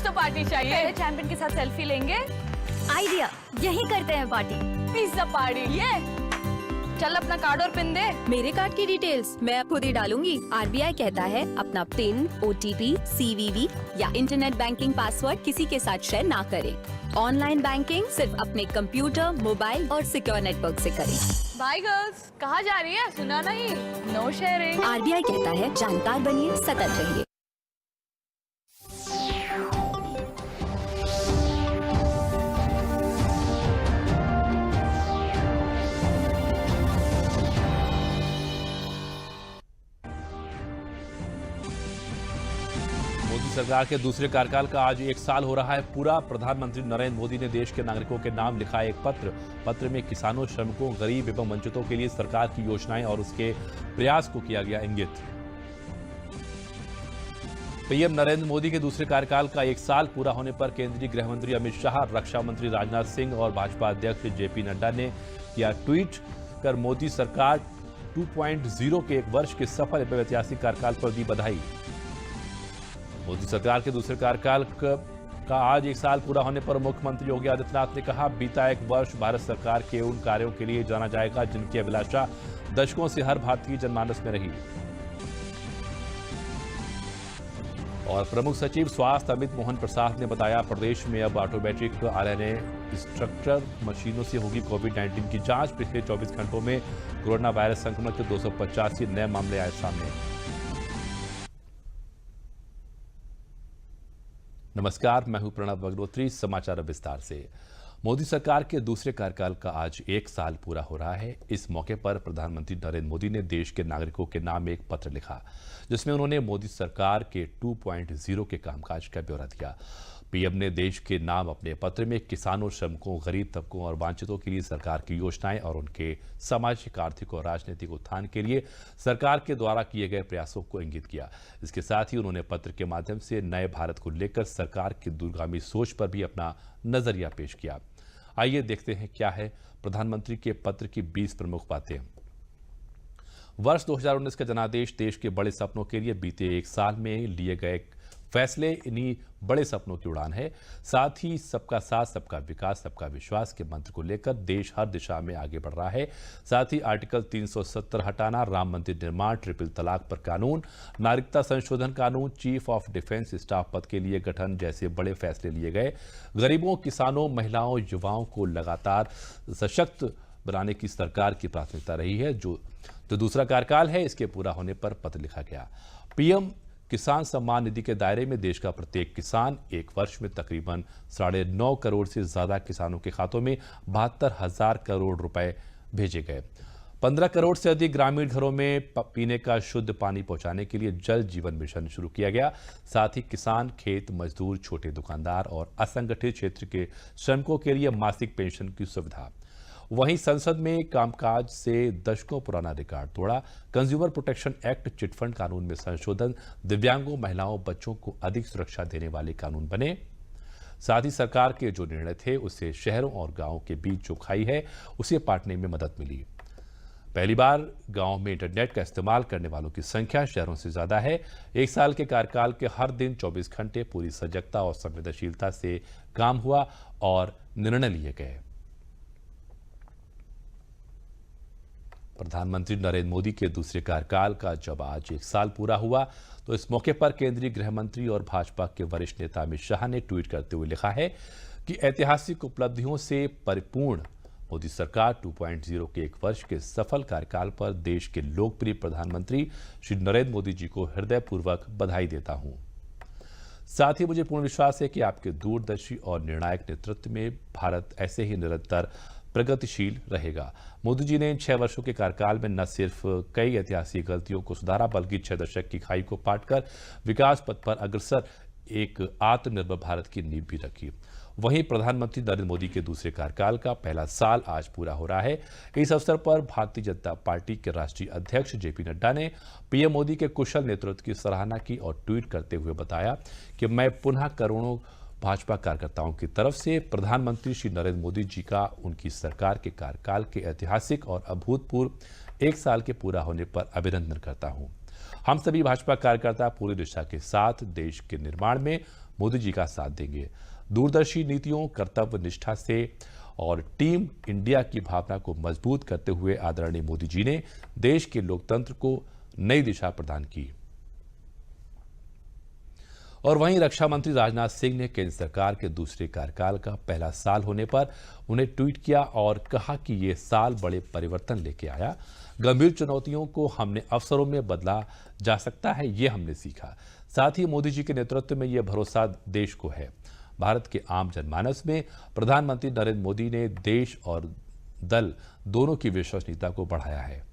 तो पार्टी चाहिए। चैंपियन के साथ सेल्फी लेंगे। आइडिया, यही करते हैं पार्टी। Pizza party. ये चल अपना कार्ड और पिन दे। मेरे कार्ड की डिटेल्स मैं खुद ही डालूंगी। आरबीआई कहता है अपना पिन, ओटीपी, सीवीवी या इंटरनेट बैंकिंग पासवर्ड किसी के साथ शेयर ना करें। ऑनलाइन बैंकिंग सिर्फ अपने कंप्यूटर, मोबाइल और सिक्योर नेटवर्क से करें। बाय गर्ल्स, कहाँ जा रही है? सुना नहीं, नो शेयरिंग। आरबीआई कहता है जानकार बनिए, सतर्क रहिए। मोदी सरकार के दूसरे कार्यकाल का आज 1 साल हो रहा है पूरा। प्रधानमंत्री नरेंद्र मोदी ने देश के नागरिकों के नाम लिखा एक पत्र में किसानों, श्रमिकों, गरीब एवं वंचितों के लिए सरकार की योजनाएं और उसके प्रयास को किया गया इंगित। पीएम नरेंद्र मोदी के दूसरे कार्यकाल का 1 साल पूरा होने पर केंद्रीय गृह मंत्री अमित शाह, रक्षा मंत्री राजनाथ सिंह और भाजपा अध्यक्ष जेपी नड्डा ने किया ट्वीट कर मोदी सरकार 2.0 के 1 वर्ष के सफल एवं ऐतिहासिक कार्यकाल पर दी बधाई। मोदी सरकार के दूसरे कार्यकाल का आज 1 साल पूरा होने पर मुख्यमंत्री योगी आदित्यनाथ ने कहा, बीता 1 वर्ष भारत सरकार के उन कार्यों के लिए जाना जाएगा जिनकी अभिलाषा दशकों से हर भारतीय जनमानस में रही। और प्रमुख सचिव स्वास्थ्य अमित मोहन प्रसाद ने बताया, प्रदेश में अब ऑटोमेटिक आरएनए स्ट्रक्चर मशीनों से होगी कोविड-19 की जांच। पिछले 24 घंटों में कोरोना वायरस संक्रमण के 285 नए मामले आए सामने। नमस्कार, मैं हूं प्रणव अग्निहोत्री। समाचार विस्तार से। मोदी सरकार के दूसरे कार्यकाल का आज 1 साल पूरा हो रहा है। इस मौके पर प्रधानमंत्री नरेंद्र मोदी ने देश के नागरिकों के नाम एक पत्र लिखा, जिसमें उन्होंने मोदी सरकार के 2.0 के कामकाज का ब्यौरा दिया। पीएम ने देश के नाम अपने पत्र में किसानों, श्रमिकों, गरीब तबकों और वंचितों के लिए सरकार की योजनाएं और उनके सामाजिक, आर्थिक और राजनीतिक उत्थान के लिए सरकार के द्वारा किए गए प्रयासों को इंगित किया। इसके साथ ही उन्होंने पत्र के माध्यम से नए भारत को लेकर सरकार की दूरगामी सोच पर भी अपना नजरिया पेश किया। आइए देखते हैं क्या है प्रधानमंत्री के पत्र की 20 प्रमुख बातें। वर्ष 2019 का जनादेश देश के बड़े सपनों के लिए बीते 1 साल में लिए गए फैसले इन्हीं बड़े सपनों की उड़ान है। साथ ही सबका साथ, सबका विकास, सबका विश्वास के मंत्र को लेकर देश हर दिशा में आगे बढ़ रहा है। साथ ही आर्टिकल 370 हटाना, राम मंदिर निर्माण, ट्रिपल तलाक पर कानून, नागरिकता संशोधन कानून, चीफ ऑफ डिफेंस स्टाफ पद के लिए गठन जैसे बड़े फैसले लिए गए। गरीबों, किसानों, महिलाओं, युवाओं को लगातार सशक्त बनाने की सरकार की प्राथमिकता रही है। जो दूसरा कार्यकाल है, इसके पूरा होने पर पत्र लिखा गया। पीएम किसान सम्मान निधि के दायरे में देश का प्रत्येक किसान 1 वर्ष में तकरीबन 9.5 करोड़ से ज्यादा किसानों के खातों में 72,000 करोड़ रुपए भेजे गए। 15 करोड़ से अधिक ग्रामीण घरों में पीने का शुद्ध पानी पहुंचाने के लिए जल जीवन मिशन शुरू किया गया। साथ ही किसान, खेत मजदूर, छोटे दुकानदार और असंगठित क्षेत्र के श्रमिकों के लिए मासिक पेंशन की सुविधा। वहीं संसद में कामकाज से दशकों पुराना रिकॉर्ड तोड़ा। कंज्यूमर प्रोटेक्शन एक्ट, चिटफंड कानून में संशोधन, दिव्यांगों, महिलाओं, बच्चों को अधिक सुरक्षा देने वाले कानून बने। साथ ही सरकार के जो निर्णय थे उससे शहरों और गांवों के बीच जो खाई है उसे पाटने में मदद मिली। पहली बार गांव में इंटरनेट का इस्तेमाल करने वालों की संख्या शहरों से ज्यादा है। 1 साल के कार्यकाल के हर दिन 24 घंटे पूरी सजगता और संवेदनशीलता से काम हुआ और निर्णय लिए गए। प्रधानमंत्री नरेंद्र मोदी के दूसरे कार्यकाल का जब आज 1 साल पूरा हुआ तो इस मौके पर केंद्रीय गृह मंत्री और भाजपा के वरिष्ठ नेता अमित शाह ने ट्वीट करते हुए लिखा है कि ऐतिहासिक उपलब्धियों से परिपूर्ण मोदी सरकार 2.0 के 1 वर्ष के सफल कार्यकाल पर देश के लोकप्रिय प्रधानमंत्री श्री नरेंद्र मोदी जी को हृदयपूर्वक बधाई देता हूं। साथ ही मुझे पूर्ण विश्वास है कि आपके दूरदर्शी और निर्णायक नेतृत्व में भारत ऐसे ही निरंतर प्रगतिशील रहेगा। मोदी जी ने इन 6 वर्षों के कार्यकाल में न सिर्फ कई ऐतिहासिक गलतियों को सुधारा बल्कि 6 दशक की खाई को पाटकर विकास पथ पर अग्रसर एक आत्मनिर्भर भारत की नींव भी रखी। वहीं प्रधानमंत्री नरेंद्र मोदी के दूसरे कार्यकाल का पहला साल आज पूरा हो रहा है। इस अवसर पर भारतीय जनता पार्टी के राष्ट्रीय अध्यक्ष जेपी नड्डा ने पीएम मोदी के कुशल नेतृत्व की सराहना की और ट्वीट करते हुए बताया कि मैं पुनः करोड़ों भाजपा कार्यकर्ताओं की तरफ से प्रधानमंत्री श्री नरेंद्र मोदी जी का उनकी सरकार के कार्यकाल के ऐतिहासिक और अभूतपूर्व 1 साल के पूरा होने पर अभिनंदन करता हूं। हम सभी भाजपा कार्यकर्ता पूरी निष्ठा के साथ देश के निर्माण में मोदी जी का साथ देंगे। दूरदर्शी नीतियों, कर्तव्य निष्ठा से और टीम इंडिया की भावना को मजबूत करते हुए आदरणीय मोदी जी ने देश के लोकतंत्र को नई दिशा प्रदान की। और वहीं रक्षा मंत्री राजनाथ सिंह ने केंद्र सरकार के दूसरे कार्यकाल का पहला साल होने पर उन्हें ट्वीट किया और कहा कि ये साल बड़े परिवर्तन लेके आया। गंभीर चुनौतियों को हमने अवसरों में बदला जा सकता है, ये हमने सीखा। साथ ही मोदी जी के नेतृत्व में यह भरोसा देश को है। भारत के आम जनमानस में प्रधानमंत्री नरेंद्र मोदी ने देश और दल दोनों की विश्वसनीयता को बढ़ाया है।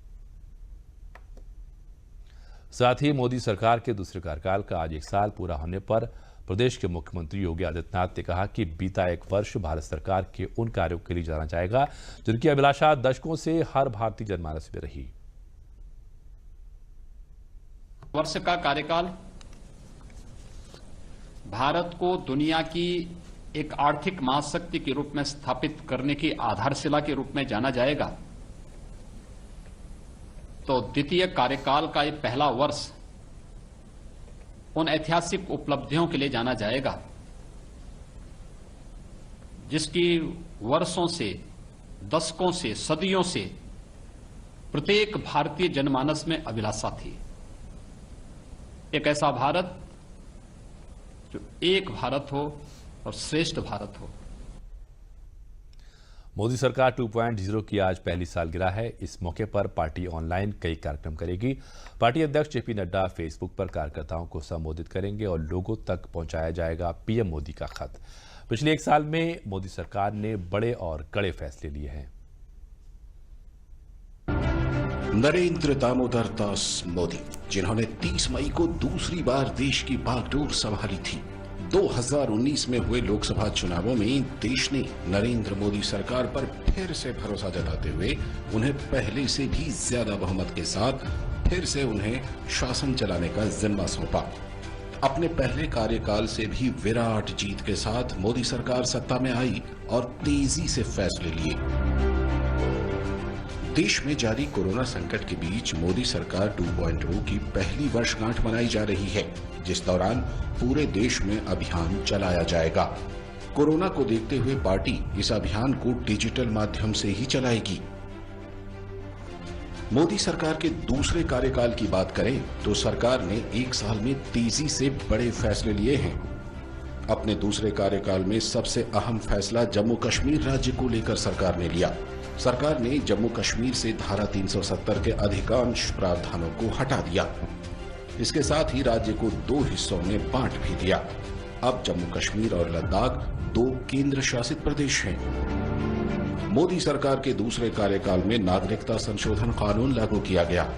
साथ ही मोदी सरकार के दूसरे कार्यकाल का आज 1 साल पूरा होने पर प्रदेश के मुख्यमंत्री योगी आदित्यनाथ ने कहा कि बीता 1 वर्ष भारत सरकार के उन कार्यों के लिए जाना जाएगा जिनकी अभिलाषा दशकों से हर भारतीय जनमानस में रही। वर्ष का कार्यकाल भारत को दुनिया की एक आर्थिक महाशक्ति के रूप में स्थापित करने की आधारशिला के रूप में जाना जाएगा, तो द्वितीय कार्यकाल का ये पहला वर्ष उन ऐतिहासिक उपलब्धियों के लिए जाना जाएगा जिसकी वर्षों से, दशकों से, सदियों से प्रत्येक भारतीय जनमानस में अभिलाषा थी। एक ऐसा भारत जो एक भारत हो और श्रेष्ठ भारत हो। मोदी सरकार 2.0 की आज पहली सालगिरह है। इस मौके पर पार्टी ऑनलाइन कई कार्यक्रम करेगी। पार्टी अध्यक्ष जेपी नड्डा फेसबुक पर कार्यकर्ताओं को संबोधित करेंगे और लोगों तक पहुंचाया जाएगा पीएम मोदी का खत। पिछले 1 साल में मोदी सरकार ने बड़े और कड़े फैसले लिए हैं। नरेंद्र दामोदर दास मोदी, जिन्होंने 30 मई को दूसरी बार देश की बागडोर संभाली थी। 2019 में हुए लोकसभा चुनावों में देश ने नरेंद्र मोदी सरकार पर फिर से भरोसा जताते हुए उन्हें पहले से भी ज्यादा बहुमत के साथ फिर से उन्हें शासन चलाने का जिम्मा सौंपा। अपने पहले कार्यकाल से भी विराट जीत के साथ मोदी सरकार सत्ता में आई और तेजी से फैसले लिए। देश में जारी कोरोना संकट के बीच मोदी सरकार 2.0 की पहली वर्षगांठ मनाई जा रही है, जिस दौरान पूरे देश में अभियान चलाया जाएगा। कोरोना को देखते हुए पार्टी इस अभियान को डिजिटल माध्यम से ही चलाएगी। मोदी सरकार के दूसरे कार्यकाल की बात करें तो सरकार ने 1 साल में तेजी से बड़े फैसले लिए हैं। अपने दूसरे कार्यकाल में सबसे अहम फैसला जम्मू कश्मीर राज्य को लेकर सरकार ने लिया। सरकार ने जम्मू कश्मीर से धारा 370 के अधिकांश प्रावधानों को हटा दिया। इसके साथ ही राज्य को 2 हिस्सों में बांट भी दिया। अब जम्मू कश्मीर और लद्दाख 2 केंद्र शासित प्रदेश हैं। मोदी सरकार के दूसरे कार्यकाल में नागरिकता संशोधन कानून लागू किया गया।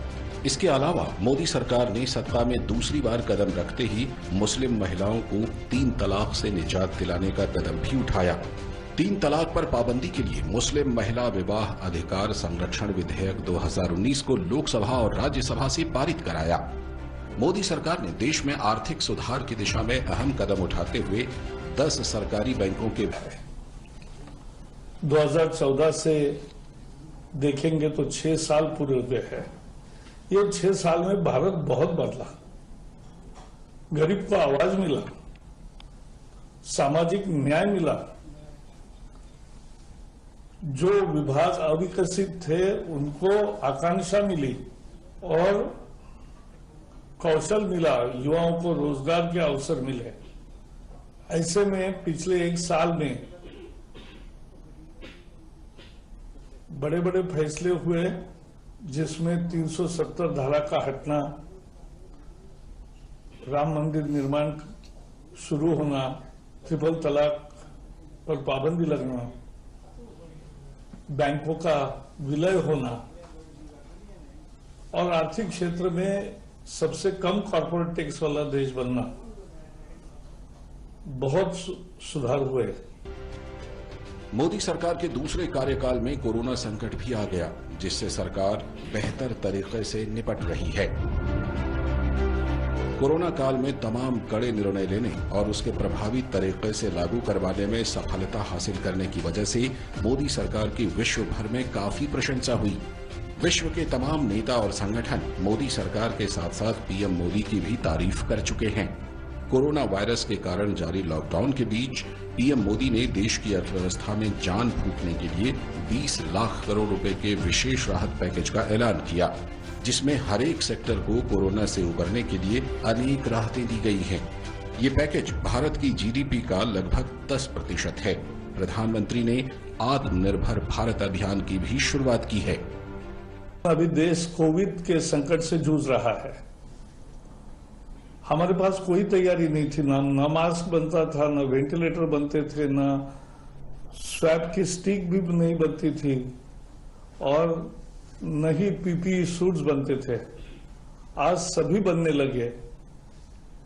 इसके अलावा मोदी सरकार ने सत्ता में दूसरी बार कदम रखते ही मुस्लिम महिलाओं को 3 तलाक से निजात दिलाने का कदम भी उठाया। 3 तलाक पर पाबंदी के लिए मुस्लिम महिला विवाह अधिकार संरक्षण विधेयक 2019 को लोकसभा और राज्यसभा से पारित कराया। मोदी सरकार ने देश में आर्थिक सुधार की दिशा में अहम कदम उठाते हुए 10 सरकारी बैंकों के 2014 से देखेंगे तो 6 साल पूरे हुए हैं। ये 6 साल में भारत बहुत बदला। गरीब को आवाज मिला, सामाजिक न्याय मिला, जो विभाग अविकसित थे उनको आकांक्षा मिली और कौशल मिला, युवाओं को रोजगार के अवसर मिले। ऐसे में पिछले 1 साल में बड़े बड़े फैसले हुए, जिसमें 370 धारा का हटना, राम मंदिर निर्माण शुरू होना, ट्रिपल तलाक पर पाबंदी लगना, बैंकों का विलय होना और आर्थिक क्षेत्र में सबसे कम कॉर्पोरेट टैक्स वाला देश बनना, बहुत सुधार हुए। मोदी सरकार के दूसरे कार्यकाल में कोरोना संकट भी आ गया, जिससे सरकार बेहतर तरीके से निपट रही है। कोरोना काल में तमाम कड़े निर्णय लेने और उसके प्रभावी तरीके से लागू करवाने में सफलता हासिल करने की वजह से मोदी सरकार की विश्व भर में काफी प्रशंसा हुई। विश्व के तमाम नेता और संगठन मोदी सरकार के साथ साथ पीएम मोदी की भी तारीफ कर चुके हैं। कोरोना वायरस के कारण जारी लॉकडाउन के बीच पीएम मोदी ने देश की अर्थव्यवस्था में जान फूंकने के लिए 20 लाख करोड़ रुपए के विशेष राहत पैकेज का ऐलान किया, जिसमें हर एक सेक्टर को कोरोना से उबरने के लिए अनेक राहतें दी गई हैं। ये पैकेज भारत की जीडीपी का लगभग 10% है। प्रधानमंत्री ने आत्मनिर्भर भारत अभियान की भी शुरुआत की है। अभी देश कोविड के संकट से जूझ रहा है। हमारे पास कोई तैयारी नहीं थी, ना मास्क बनता था, ना वेंटिलेटर बनते थे, ना स्वैब की स्टिक भी नहीं बनती थी और न ही पीपीई सूट्स बनते थे। आज सभी बनने लगे।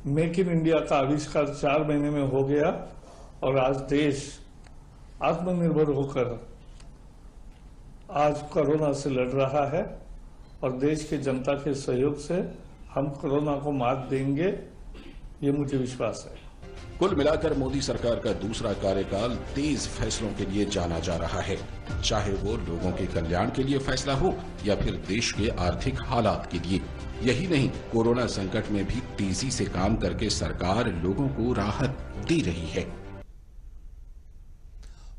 मेक इन इंडिया का आविष्कार 4 महीने में हो गया और आज देश आत्मनिर्भर होकर आज कोरोना से लड़ रहा है और देश की जनता के सहयोग से हम कोरोना को मात देंगे, ये मुझे विश्वास है। कुल मिलाकर मोदी सरकार का दूसरा कार्यकाल तेज फैसलों के लिए जाना जा रहा है, चाहे वो लोगों के कल्याण के लिए फैसला हो या फिर देश के आर्थिक हालात के लिए। यही नहीं, कोरोना संकट में भी तेजी से काम करके सरकार लोगों को राहत दे रही है।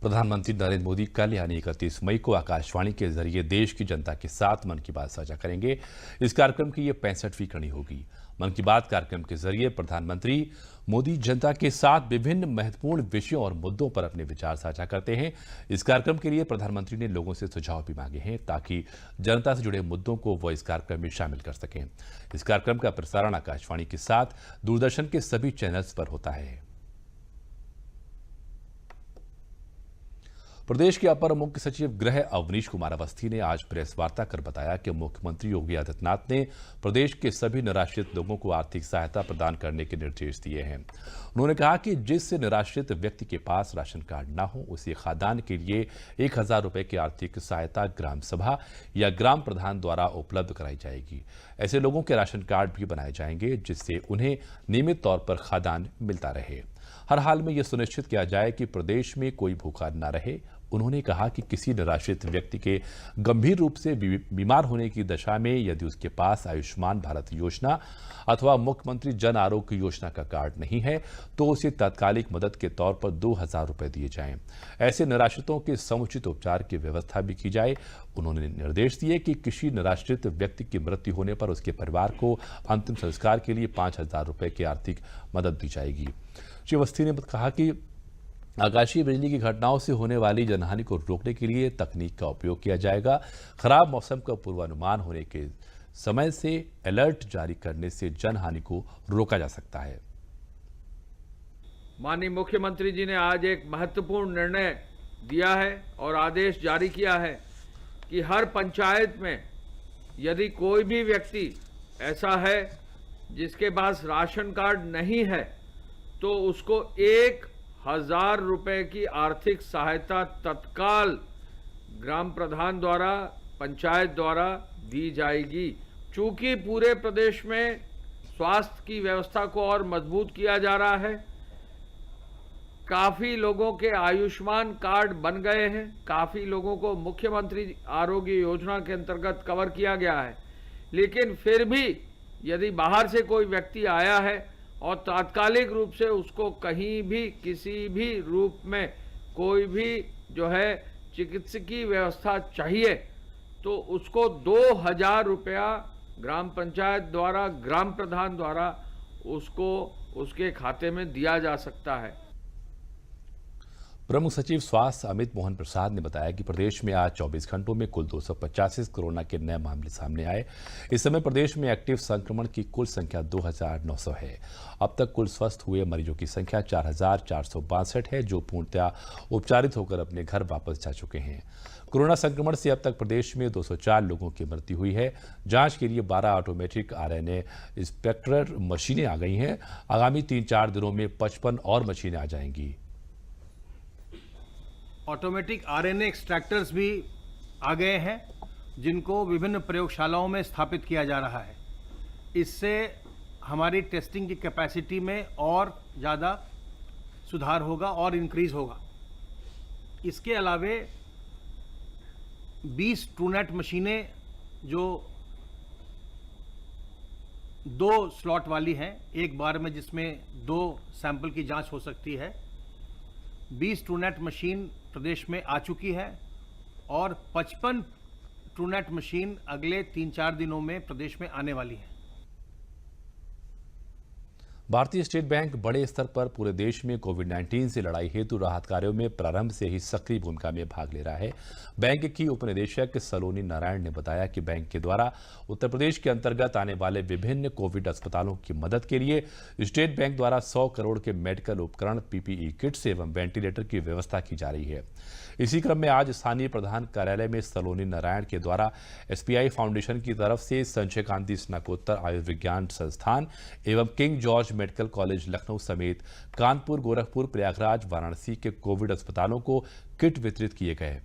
प्रधानमंत्री नरेंद्र मोदी कल यानी 31 मई को आकाशवाणी के जरिए देश की जनता के साथ मन की बात साझा करेंगे। इस कार्यक्रम की ये 65वीं कड़ी होगी। मन की बात कार्यक्रम के जरिए प्रधानमंत्री मोदी जनता के साथ विभिन्न महत्वपूर्ण विषयों और मुद्दों पर अपने विचार साझा करते हैं। इस कार्यक्रम के लिए प्रधानमंत्री ने लोगों से सुझाव भी मांगे हैं ताकि जनता से जुड़े मुद्दों को वो इस कार्यक्रम में शामिल कर सकें। इस कार्यक्रम का प्रसारण आकाशवाणी के साथ दूरदर्शन के सभी चैनल्स पर होता है। प्रदेश के अपर मुख्य सचिव गृह अवनीश कुमार अवस्थी ने आज प्रेस वार्ता कर बताया कि मुख्यमंत्री योगी आदित्यनाथ ने प्रदेश के सभी निराश्रित लोगों को आर्थिक सहायता प्रदान करने के निर्देश दिए हैं। उन्होंने कहा कि जिस निराश्रित व्यक्ति के पास राशन कार्ड न हो उसे खाद्यान्न के लिए 1000 रुपए की आर्थिक सहायता ग्राम सभा या ग्राम प्रधान द्वारा उपलब्ध कराई जाएगी। ऐसे लोगों के राशन कार्ड भी बनाए जाएंगे जिससे उन्हें नियमित तौर पर खाद्यान्न मिलता रहे। हर हाल में यह सुनिश्चित किया जाए कि प्रदेश में कोई भूखा न रहे। उन्होंने कहा कि किसी निराश्रित व्यक्ति के गंभीर रूप से बीमार होने की दशा में यदि उसके पास आयुष्मान भारत योजना अथवा मुख्यमंत्री जन आरोग्य योजना का कार्ड नहीं है तो उसे तात्कालिक मदद के तौर पर 2000 रुपए दिए जाएं। ऐसे निराश्रितों के समुचित उपचार की व्यवस्था भी की जाए। उन्होंने निर्देश दिए कि किसी निराश्रित व्यक्ति की मृत्यु होने पर उसके परिवार को अंतिम संस्कार के लिए 5000 रुपए की आर्थिक मदद दी जाएगी। श्री अवस्थी ने कहा कि आकाशीय बिजली की घटनाओं से होने वाली जनहानि को रोकने के लिए तकनीक का उपयोग किया जाएगा। खराब मौसम का पूर्वानुमान होने के समय से अलर्ट जारी करने से जनहानि को रोका जा सकता है। माननीय मुख्यमंत्री जी ने आज एक महत्वपूर्ण निर्णय दिया है और आदेश जारी किया है कि हर पंचायत में यदि कोई भी व्यक्ति ऐसा है जिसके पास राशन कार्ड नहीं है तो उसको 1000 रुपए की आर्थिक सहायता तत्काल ग्राम प्रधान द्वारा, पंचायत द्वारा दी जाएगी। चूंकि पूरे प्रदेश में स्वास्थ्य की व्यवस्था को और मजबूत किया जा रहा है, काफी लोगों के आयुष्मान कार्ड बन गए हैं, काफी लोगों को मुख्यमंत्री आरोग्य योजना के अंतर्गत कवर किया गया है, लेकिन फिर भी यदि बाहर से कोई व्यक्ति आया है और तात्कालिक रूप से उसको कहीं भी किसी भी रूप में कोई भी जो है चिकित्सकीय व्यवस्था चाहिए तो उसको 2000 रुपया ग्राम पंचायत द्वारा, ग्राम प्रधान द्वारा उसको उसके खाते में दिया जा सकता है। प्रमुख सचिव स्वास्थ्य अमित मोहन प्रसाद ने बताया कि प्रदेश में आज 24 घंटों में कुल 285 कोरोना के नए मामले सामने आए। इस समय प्रदेश में एक्टिव संक्रमण की कुल संख्या 2900 है। अब तक कुल स्वस्थ हुए मरीजों की संख्या 4462 है, जो पूर्णतः उपचारित होकर अपने घर वापस जा चुके हैं। कोरोना संक्रमण से अब तक प्रदेश में 204 लोगों की मृत्यु हुई है। जांच के लिए 12 ऑटोमेटिक RNA स्पेक्ट्रर मशीनें आ गई हैं। आगामी 3-4 दिनों में 55 और मशीनें आ जाएंगी। ऑटोमेटिक RNA एक्सट्रैक्टर्स भी आ गए हैं जिनको विभिन्न प्रयोगशालाओं में स्थापित किया जा रहा है। इससे हमारी टेस्टिंग की कैपेसिटी में और ज़्यादा सुधार होगा और इंक्रीज होगा। इसके अलावे 20 ट्रूनेट मशीनें जो 2 स्लॉट वाली हैं, एक बार में जिसमें 2 सैंपल की जांच हो सकती है। 20 ट्रूनेट मशीन प्रदेश में आ चुकी है और 55 ट्रूनेट मशीन अगले 3-4 दिनों में प्रदेश में आने वाली है। भारतीय स्टेट बैंक बड़े स्तर पर पूरे देश में कोविड-19 से लड़ाई हेतु राहत कार्यों में प्रारंभ से ही सक्रिय भूमिका में भाग ले रहा है। बैंक की उपनिदेशक सलोनी नारायण ने बताया कि बैंक के द्वारा उत्तर प्रदेश के अंतर्गत आने वाले विभिन्न कोविड अस्पतालों की मदद के लिए स्टेट बैंक द्वारा 100 करोड़ के मेडिकल उपकरण, पीपीई किट्स एवं वेंटिलेटर की व्यवस्था की जा रही है। इसी क्रम में आज स्थानीय प्रधान कार्यालय में सलोनी नारायण के द्वारा एसबीआई फाउंडेशन की तरफ से संजय गांधी स्नातकोत्तर आयुर्विज्ञान संस्थान एवं king George medical college Lucknow समेत कानपुर, गोरखपुर, प्रयागराज, वाराणसी के कोविड अस्पतालों को किट वितरित किए गए।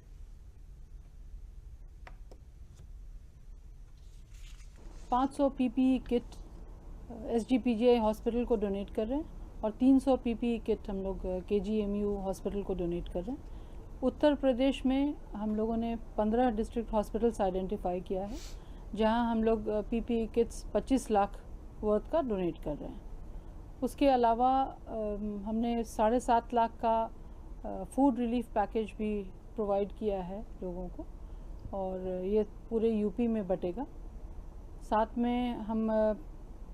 $500 पीपीई किट एसजीपीजीआई हॉस्पिटल को डोनेट कर रहे हैं और 300 पीपीई किट हम लोग केजीएमयू हॉस्पिटल को डोनेट कर रहे हैं। उत्तर प्रदेश में हम लोगों ने 15 डिस्ट्रिक्ट हॉस्पिटल्स आइडेंटिफाई किया है जहां हम लोग पीपीई किट्स 25 लाख वर्थ का डोनेट कर रहे हैं। उसके अलावा हमने 7.5 लाख का फूड रिलीफ पैकेज भी प्रोवाइड किया है लोगों को और ये पूरे यूपी में बटेगा। साथ में हम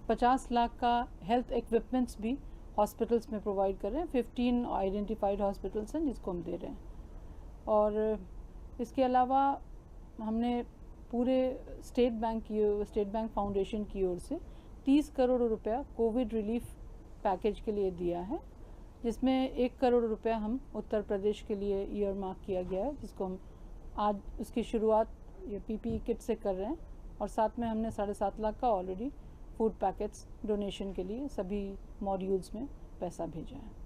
50 लाख का हेल्थ इक्विपमेंट्स भी हॉस्पिटल्स में प्रोवाइड कर रहे हैं। 15 आइडेंटिफाइड हॉस्पिटल्स हैं जिसको हम दे रहे हैं। और इसके अलावा हमने पूरे स्टेट बैंक फाउंडेशन की ओर से 30 करोड़ रुपया कोविड रिलीफ पैकेज के लिए दिया है, जिसमें 1 करोड़ रुपया हम उत्तर प्रदेश के लिए ईयर मार्क किया गया है, जिसको हम आज उसकी शुरुआत ये पीपीई किट से कर रहे हैं। और साथ में हमने 7.5 लाख का ऑलरेडी फूड पैकेट्स डोनेशन के लिए सभी मॉड्यूल्स में पैसा भेजा है।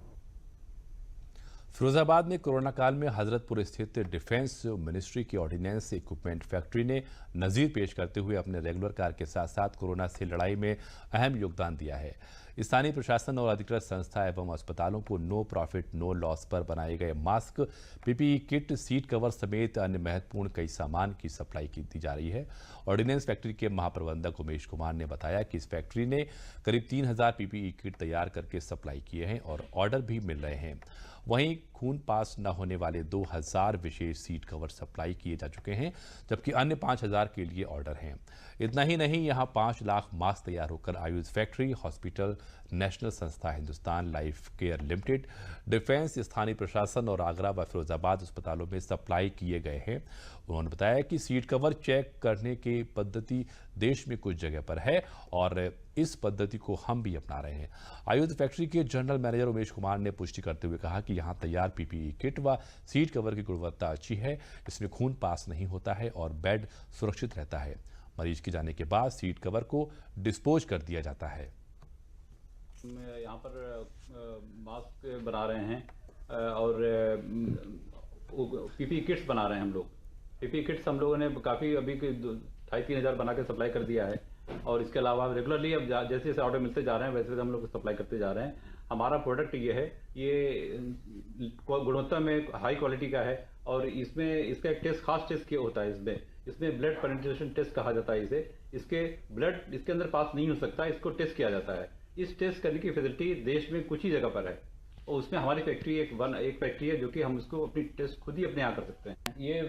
फिरोजाबाद में कोरोना काल में हजरतपुर स्थित डिफेंस मिनिस्ट्री की ऑर्डिनेंस इक्विपमेंट फैक्ट्री ने नजीर पेश करते हुए अपने रेगुलर कार्य के साथ साथ कोरोना से लड़ाई में अहम योगदान दिया है। स्थानीय प्रशासन और अधिकृत संस्था एवं अस्पतालों को नो प्रॉफिट नो लॉस पर बनाए गए mask, PPE kit, seat cover समेत अन्य महत्वपूर्ण कई सामान की सप्लाई की दी जा रही है। ऑर्डिनेंस फैक्ट्री के महाप्रबंधक उमेश कुमार ने बताया कि इस फैक्ट्री ने करीब 3000 पीपीई किट तैयार करके सप्लाई किए हैं और ऑर्डर भी मिल रहे हैं। वहीं खून पास न होने वाले 2000 विशेष सीट कवर सप्लाई किए जा चुके हैं, जबकि अन्य 5000 के लिए ऑर्डर हैं। इतना ही नहीं, यहां 5 लाख मास्क तैयार होकर आयुष फैक्ट्री, हॉस्पिटल, नेशनल संस्था Hindustan life care limited, defence, स्थानीय प्रशासन और आगरा व फिरोजाबाद अस्पतालों में सप्लाई किए गए हैं। उन्होंने बताया कि सीट कवर चेक करने की पद्धति देश में कुछ जगह पर है और इस पद्धति को हम भी अपना रहे हैं। आयुध फैक्ट्री के जनरल मैनेजर उमेश कुमार ने पुष्टि करते हुए कहा कि यहां तैयार पीपीई किट व सीट कवर की गुणवत्ता अच्छी है, इसमें खून पास नहीं होता है और बेड सुरक्षित रहता है। मरीज के जाने के बाद सीट कवर को डिस्पोज कर दिया जाता है। यहाँ पर मास्क बना रहे हैं और पीपी किट्स बना रहे हैं हम लोग। पीपी किट्स हम लोगों ने काफ़ी अभी 2,500-3 हज़ार बना के सप्लाई कर दिया है और इसके अलावा रेगुलरली अब जैसे जैसे ऑर्डर मिलते जा रहे हैं वैसे हम लोग सप्लाई करते जा रहे हैं। हमारा प्रोडक्ट ये है, ये गुणवत्ता में हाई क्वालिटी का है और इसमें इसका एक टेस्ट, खास टेस्ट क्या होता है इसमें ब्लड पेनिट्रेशन टेस्ट कहा जाता है इसे। इसके ब्लड इसके अंदर पास नहीं हो सकता, इसको टेस्ट किया जाता है। इस टेस्ट करने की फैसिलिटी देश में कुछ ही जगह पर है और उसमें हमारी फैक्ट्री एक फैक्ट्री है जो कि हम इसको अपनी टेस्ट खुद ही अपने यहाँ कर सकते हैं। ये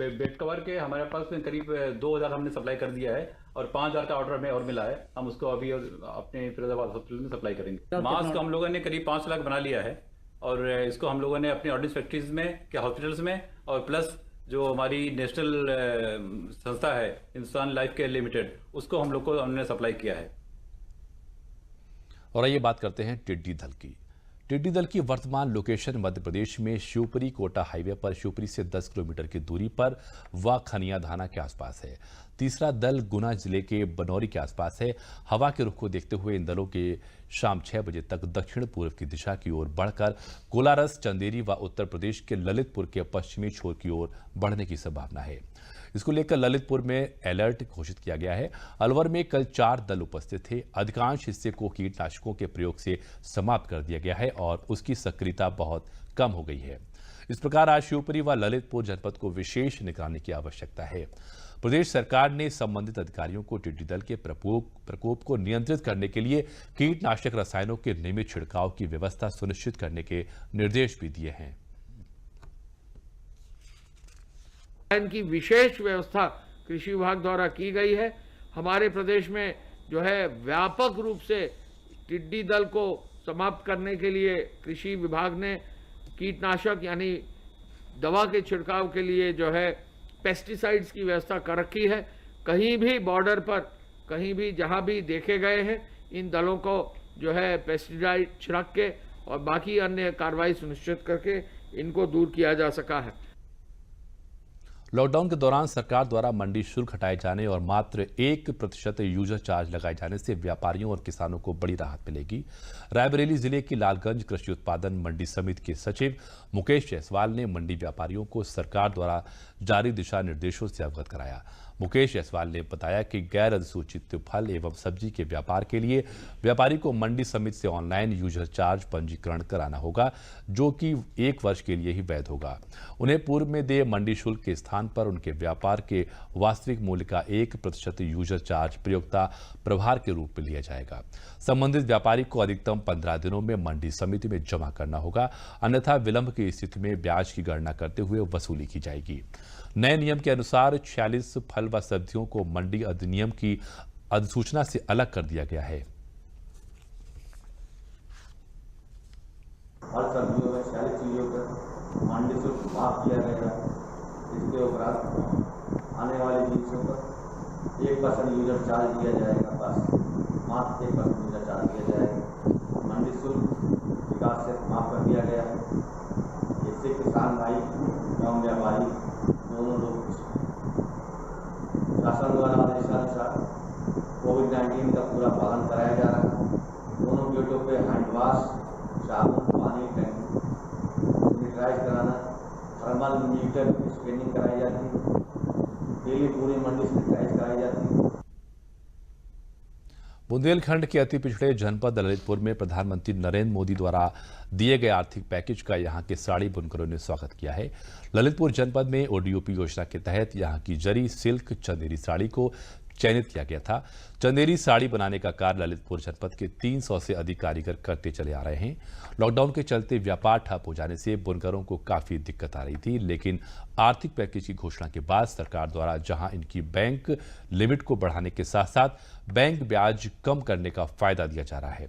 बेड कवर के हमारे पास में करीब 2000 हमने सप्लाई कर दिया है और 5000 का ऑर्डर हमें और मिला है। हम उसको अभी अपने फिरोजाबाद हॉस्पिटल में सप्लाई करेंगे। मास्क हम लोगों ने करीब 5 लाख बना लिया है और इसको हम लोगों ने अपनी ऑर्डिनेंस फैक्ट्रीज में क्या हॉस्पिटल्स में और प्लस जो हमारी नेशनल संस्था है हिंदुस्तान लाइफ केयर लिमिटेड, उसको हम लोग को हमने सप्लाई किया है। और आइए बात करते हैं टिड्डी दल की। टिड्डी दल की वर्तमान लोकेशन मध्य प्रदेश में शिवपुरी कोटा हाईवे पर शिवपुरी से 10 किलोमीटर की दूरी पर व खनिया धाना के आसपास है। तीसरा दल गुना जिले के बनौरी के आसपास है। हवा के रुख को देखते हुए इन दलों के शाम 6 बजे तक दक्षिण पूर्व की दिशा की ओर बढ़कर कोलारस, चंदेरी व उत्तर प्रदेश के ललितपुर के पश्चिमी छोर की ओर बढ़ने की संभावना है। इसको लेकर ललितपुर में अलर्ट घोषित किया गया है। अलवर में कल 4 दल उपस्थित थे। अधिकांश हिस्से को कीटनाशकों के प्रयोग से समाप्त कर दिया गया है और उसकी सक्रियता बहुत कम हो गई है। इस प्रकार आज शिवपुरी व ललितपुर जनपद को विशेष निगरानी की आवश्यकता है। प्रदेश सरकार ने संबंधित अधिकारियों को टिड्डी दल के प्रकोप को नियंत्रित करने के लिए कीटनाशक रसायनों के नियमित छिड़काव की व्यवस्था सुनिश्चित करने के निर्देश भी दिए हैं। इनकी विशेष व्यवस्था कृषि विभाग द्वारा की गई है। हमारे प्रदेश में जो है व्यापक रूप से टिड्डी दल को समाप्त करने के लिए कृषि विभाग ने कीटनाशक यानी दवा के छिड़काव के लिए जो है पेस्टिसाइड्स की व्यवस्था कर रखी है। कहीं भी बॉर्डर पर कहीं भी जहां भी देखे गए हैं इन दलों को जो है पेस्टिसाइड छिड़क के और बाकी अन्य कार्रवाई सुनिश्चित करके इनको दूर किया जा सका है। लॉकडाउन के दौरान सरकार द्वारा मंडी शुल्क हटाए जाने और मात्र 1% यूजर चार्ज लगाए जाने से व्यापारियों और किसानों को बड़ी राहत मिलेगी। रायबरेली जिले की लालगंज कृषि उत्पादन मंडी समिति के सचिव मुकेश जायसवाल ने मंडी व्यापारियों को सरकार द्वारा जारी दिशा निर्देशों से अवगत कराया। मुकेश जायसवाल ने बताया कि गैर अधिसूचित फल एवं सब्जी के व्यापार के लिए व्यापारी को मंडी समिति से ऑनलाइन यूजर चार्ज पंजीकरण कराना होगा, जो कि 1 वर्ष के लिए ही वैध होगा। उन्हें पूर्व में देय मंडी शुल्क के स्थान पर उनके व्यापार के वास्तविक मूल्य का 1% यूजर चार्ज प्रयोक्ता प्रभार के रूप में लिया जाएगा। संबंधित व्यापारी को अधिकतम 15 दिनों में मंडी समिति में जमा करना होगा, अन्यथा विलंब की स्थिति में ब्याज की गणना करते हुए वसूली की जाएगी। नए नियम के अनुसार 46 फल व सब्जियों को मंडी अधिनियम की अधिसूचना से अलग कर दिया गया है। फल सब्जियों में 46 चीजों पर मंडी शुल्क माफ किया गया। इसके उपरांत आने वाली चीजों पर 1% यूजर चार्ज दिया जाएगा। बस मात्र 1% यूजर चार्ज दिया जाएगा। मंडी शुल्क विकास से माफ कर दिया गया है। इससे किसान भाई एवं व्यापारी दोनों लोग शासन द्वारा आदेशानुसार कोविड-19 का पूरा पालन कराया जा रहा है। दोनों गेटों पे हैंड वॉश, साबुन, पानी, टैंक सैनिटाइज कराना, थर्मल मीटर स्कैनिंग कराई जाती है। डेली पूरी मंडी सैनिटाइज कराई जाती है। बुंदेलखंड के अति पिछड़े जनपद ललितपुर में प्रधानमंत्री नरेंद्र मोदी द्वारा दिए गए आर्थिक पैकेज का यहां के साड़ी बुनकरों ने स्वागत किया है। ललितपुर जनपद में ओडीओपी योजना के तहत यहां की जरी सिल्क चंदेरी साड़ी को चयनित किया गया था। चंदेरी साड़ी बनाने का कार्य ललितपुर जनपद के 300 से अधिक कारीगर करते चले आ रहे हैं। लॉकडाउन के चलते व्यापार ठप हो जाने से बुनकरों को काफी दिक्कत आ रही थी, लेकिन आर्थिक पैकेज की घोषणा के बाद सरकार द्वारा जहां इनकी बैंक लिमिट को बढ़ाने के साथ साथ बैंक ब्याज कम करने का फायदा दिया जा रहा है,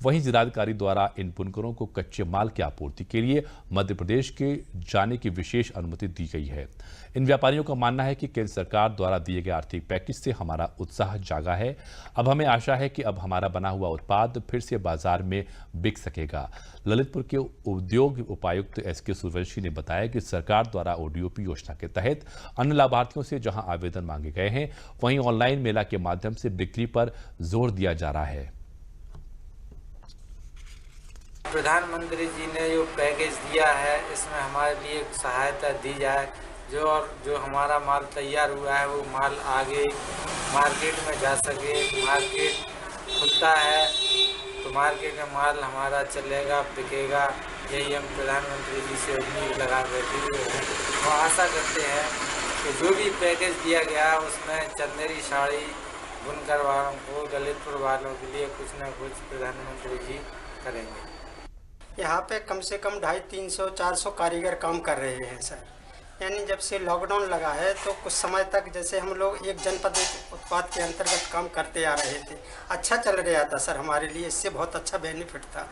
वहीं जिलाधिकारी द्वारा इन बुनकरों को कच्चे माल की आपूर्ति के लिए मध्य प्रदेश के जाने की विशेष अनुमति दी गई है। इन व्यापारियों का मानना है कि केंद्र सरकार द्वारा दिए गए आर्थिक पैकेज से हमारा उत्साह जागा है। अब हमें आशा है कि अब हमारा बना हुआ उत्पाद फिर से बाजार में बिक सकेगा। ललितपुर के उद्योग उपायुक्त एसके सूर्यवंशी ने बताया कि सरकार द्वारा ओडीओपी योजना के तहत अन्य लाभार्थियों से जहां आवेदन मांगे गए हैं, वहीं ऑनलाइन मेला के माध्यम से बिक्री पर जोर दिया जा रहा है। प्रधानमंत्री जी ने जो पैकेज दिया है, इसमें हमारे लिए सहायता दी जाए। जो हमारा माल तैयार हुआ है वो माल आगे मार्केट में जा सके। मार्केट खुलता है तो मार्केट में माल हमारा चलेगा, बिकेगा। यही हम प्रधानमंत्री जी से उम्मीद लगा बैठे हुए हैं। वो आशा करते हैं कि जो भी पैकेज दिया गया उसमें चंदेरी साड़ी बुनकर वालों को, दलितपुर वालों के लिए कुछ न कुछ प्रधानमंत्री जी करेंगे। यहाँ पे कम से कम 250-300-400 कारीगर काम कर रहे हैं सर। यानी जब से लॉकडाउन लगा है तो कुछ समय तक जैसे हम लोग एक जनपद उत्पाद के अंतर्गत काम करते आ रहे थे, अच्छा चल रहा था सर। हमारे लिए इससे बहुत अच्छा बेनिफिट था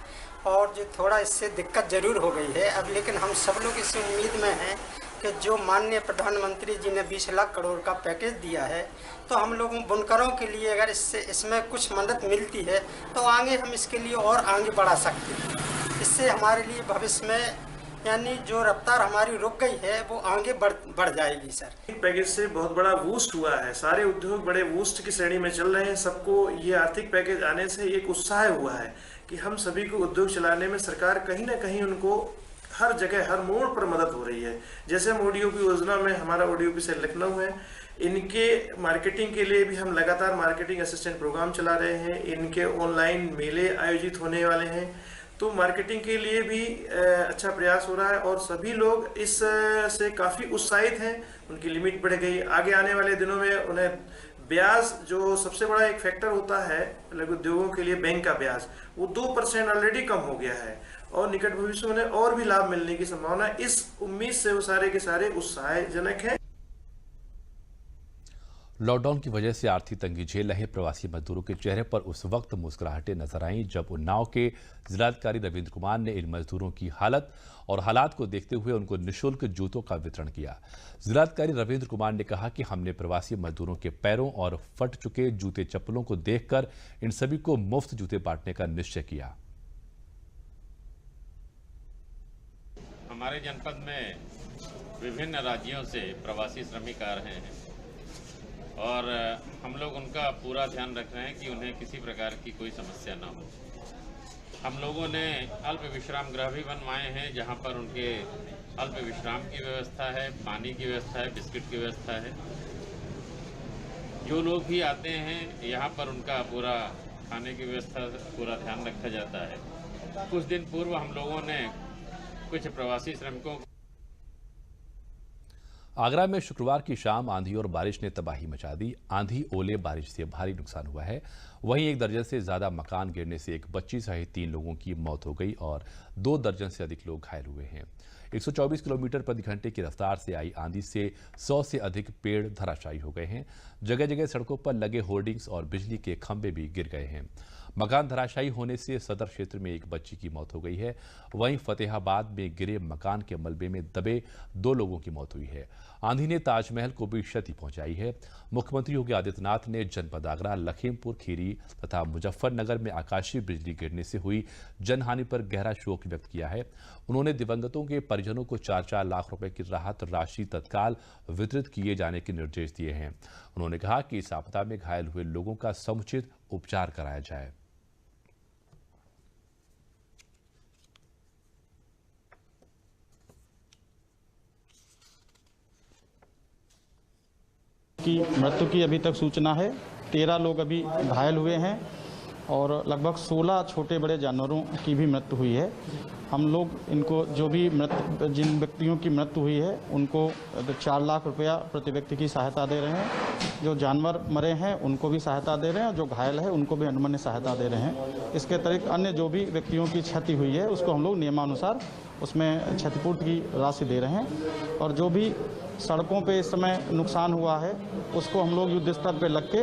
और जो थोड़ा इससे दिक्कत ज़रूर हो गई है अब, लेकिन हम सब लोग इस उम्मीद में हैं कि जो माननीय प्रधानमंत्री जी ने 20 लाख करोड़ का पैकेज दिया है तो हम लोगों बुनकरों के लिए अगर इसमें कुछ मदद मिलती है तो आगे हम इसके लिए और आगे बढ़ा सकते हैं। इससे हमारे लिए भविष्य में यानी जो रफ्तार हमारी रुक गई है वो आगे बढ़ जाएगी सर। पैकेज से बहुत बड़ा बूस्ट हुआ है, सारे उद्योग बड़े बूस्ट की श्रेणी में चल रहे हैं। सबको ये आर्थिक पैकेज आने से एक उत्साह हुआ है कि हम सभी को उद्योग चलाने में सरकार कहीं ना कहीं उनको हर जगह हर मोड़ पर मदद हो रही है। जैसे हम ओडीओपी योजना में, हमारा ओडीओपी से लखनऊ है, इनके मार्केटिंग के लिए भी हम लगातार मार्केटिंग असिस्टेंट प्रोग्राम चला रहे हैं। इनके ऑनलाइन मेले आयोजित होने वाले हैं तो मार्केटिंग के लिए भी अच्छा प्रयास हो रहा है और सभी लोग इस से काफ़ी उत्साहित हैं। उनकी लिमिट बढ़ गई। आगे आने वाले दिनों में उन्हें ब्याज, जो सबसे बड़ा एक फैक्टर होता है लघु उद्योगों के लिए बैंक का ब्याज, वो 2% ऑलरेडी कम हो गया है और निकट भविष्य में उन्हें और भी लाभ मिलने की संभावना, इस उम्मीद से वो सारे के सारे उत्साहजनक है। लॉकडाउन की वजह से आर्थिक तंगी झेल रहे प्रवासी मजदूरों के चेहरे पर उस वक्त मुस्कुराहटें नजर आईं जब उन्नाव के जिलाधिकारी रविंद्र कुमार ने इन मजदूरों की हालत और हालात को देखते हुए उनको निःशुल्क जूतों का वितरण किया। जिलाधिकारी रविंद्र कुमार ने कहा कि हमने प्रवासी मजदूरों के पैरों और फट चुके जूते चप्पलों को देखकर इन सभी को मुफ्त जूते बांटने का निश्चय किया। हमारे जनपद में विभिन्न राज्यों से प्रवासी श्रमिक आ रहे हैं और हम लोग उनका पूरा ध्यान रख रहे हैं कि उन्हें किसी प्रकार की कोई समस्या ना हो। हम लोगों ने अल्प विश्राम गृह भी बनवाए हैं जहां पर उनके अल्प विश्राम की व्यवस्था है, पानी की व्यवस्था है, बिस्किट की व्यवस्था है। जो लोग भी आते हैं यहाँ पर उनका पूरा खाने की व्यवस्था, पूरा ध्यान रखा जाता है। कुछ दिन पूर्व हम लोगों ने कुछ प्रवासी श्रमिकों आगरा में शुक्रवार की शाम आंधी और बारिश ने तबाही मचा दी। आंधी, ओले, बारिश से भारी नुकसान हुआ है। वहीं 1 दर्जन से ज्यादा मकान गिरने से एक बच्ची सहित 3 लोगों की मौत हो गई और 2 दर्जन से अधिक लोग घायल हुए हैं। 124 किलोमीटर प्रति घंटे की रफ्तार से आई आंधी से 100 से अधिक पेड़ धराशायी हो गए हैं। जगह जगह सड़कों पर लगे होर्डिंग्स और बिजली के खंभे भी गिर गए हैं। मकान धराशायी होने से सदर क्षेत्र में एक बच्ची की मौत हो गई है। वहीं फतेहाबाद में गिरे मकान के मलबे में दबे 2 लोगों की मौत हुई है। आंधी ने ताजमहल को भी क्षति पहुंचाई है। मुख्यमंत्री योगी आदित्यनाथ ने जनपद आगरा, लखीमपुर खीरी तथा मुजफ्फरनगर में आकाशीय बिजली गिरने से हुई जनहानि पर गहरा शोक व्यक्त किया है। उन्होंने दिवंगतों के परिजनों को 4-4 लाख रुपए की राहत राशि तत्काल वितरित किए जाने के निर्देश दिए हैं। उन्होंने कहा कि इस आपदा में घायल हुए लोगों का समुचित उपचार कराया जाए। की मृत्यु की अभी तक सूचना है। 13 लोग अभी घायल हुए हैं और लगभग 16 छोटे बड़े जानवरों की भी मृत्यु हुई है। हम लोग इनको जिन व्यक्तियों की मृत्यु हुई है उनको 4 लाख रुपया प्रति व्यक्ति की सहायता दे रहे हैं। जो जानवर मरे हैं उनको भी सहायता दे रहे हैं और जो घायल है उनको भी अनुमन्य सहायता दे रहे हैं। इसके अतिरिक्त अन्य जो भी व्यक्तियों की क्षति हुई है उसको हम लोग नियमानुसार उसमें क्षतिपूर्ति की राशि दे रहे हैं। और जो भी सड़कों पे इस समय नुकसान हुआ है उसको हम लोग युद्ध स्तर पे लग के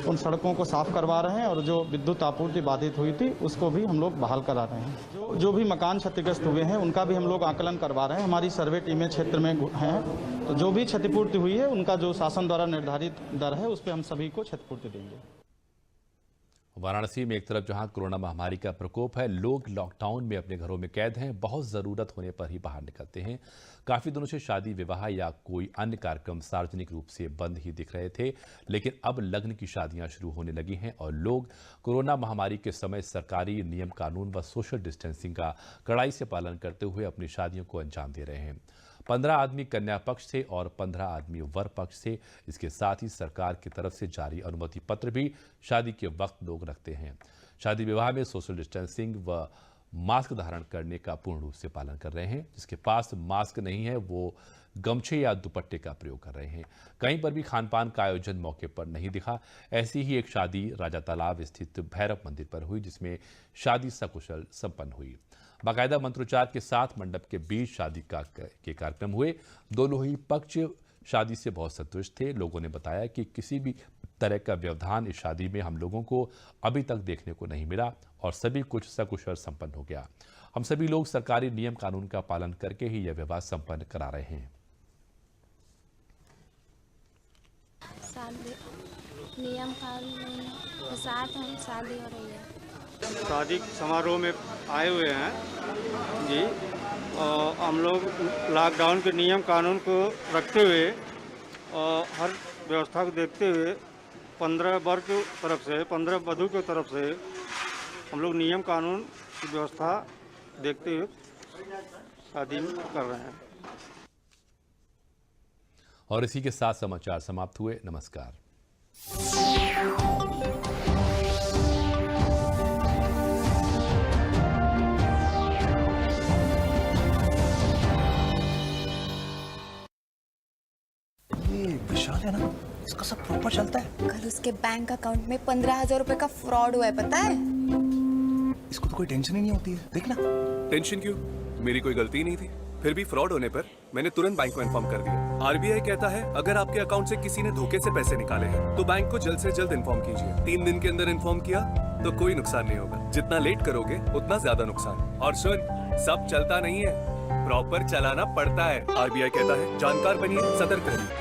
उन सड़कों को साफ करवा रहे हैं और जो विद्युत आपूर्ति बाधित हुई थी उसको भी हम लोग बहाल करा रहे हैं। जो भी मकान क्षतिग्रस्त हुए हैं उनका भी हम लोग आकलन करवा रहे हैं। हमारी सर्वे टीमें क्षेत्र में हैं, तो जो भी क्षतिपूर्ति हुई है उनका जो शासन द्वारा निर्धारित दर है उस पर हम सभी को क्षतिपूर्ति देंगे। वाराणसी में एक तरफ जहां कोरोना महामारी का प्रकोप है, लोग लॉकडाउन में अपने घरों में कैद हैं, बहुत ज़रूरत होने पर ही बाहर निकलते हैं। काफ़ी दिनों से शादी, विवाह या कोई अन्य कार्यक्रम सार्वजनिक रूप से बंद ही दिख रहे थे, लेकिन अब लग्न की शादियां शुरू होने लगी हैं और लोग कोरोना महामारी के समय सरकारी नियम कानून व सोशल डिस्टेंसिंग का कड़ाई से पालन करते हुए अपनी शादियों को अंजाम दे रहे हैं। 15 आदमी कन्या पक्ष से और 15 आदमी वर पक्ष से। इसके साथ ही सरकार की तरफ से जारी अनुमति पत्र भी शादी के वक्त लोग रखते हैं। शादी विवाह में सोशल डिस्टेंसिंग व मास्क धारण करने का पूर्ण रूप से पालन कर रहे हैं। जिसके पास मास्क नहीं है वो गमछे या दुपट्टे का प्रयोग कर रहे हैं। कहीं पर भी खान पान का आयोजन मौके पर नहीं दिखा। ऐसी ही एक शादी राजा तालाब स्थित भैरव मंदिर पर हुई जिसमें शादी सकुशल संपन्न हुई। बाकायदा मंत्रोच्चार के साथ मंडप के बीच शादी के कार्यक्रम हुए। दोनों ही पक्ष शादी से बहुत संतुष्ट थे। लोगों ने बताया कि किसी भी तरह का व्यवधान इस शादी में हम लोगों को अभी तक देखने को नहीं मिला और सभी कुछ सकुशल संपन्न हो गया। हम सभी लोग सरकारी नियम कानून का पालन करके ही यह विवाह संपन्न करा रहे हैं। नियम कानून के साथ हम शादी हो रही है। शादी समारोह में आए हुए हैं जी, और हम लोग लॉकडाउन के नियम कानून को रखते हुए और हर व्यवस्था को देखते हुए 15 वर्ग की तरफ से 15 वधू की तरफ से हम लोग नियम कानून की व्यवस्था देखते हुए शादी कर रहे हैं। और इसी के साथ समाचार समाप्त हुए। नमस्कार। प्रॉपर चलता है। कल उसके बैंक अकाउंट में 15,000 रुपए का फ्रॉड हुआ है, पता है? इसको तो कोई टेंशन ही नहीं होती है, देखना। टेंशन क्यों? मेरी कोई गलती नहीं थी। फिर भी फ्रॉड होने पर मैंने तुरंत बैंक को इन्फॉर्म कर दिया। आरबीआई कहता है अगर आपके अकाउंट से किसी ने धोखे से पैसे निकाले हैं तो बैंक को जल्द से जल्द इन्फॉर्म कीजिए। 3 दिन के अंदर इन्फॉर्म किया तो कोई नुकसान नहीं होगा। जितना लेट करोगे उतना ज्यादा नुकसान। और सुन, सब चलता नहीं है, प्रॉपर चलाना पड़ता है। आरबीआई कहता है जानकार बनिए, सतर्क रहिए।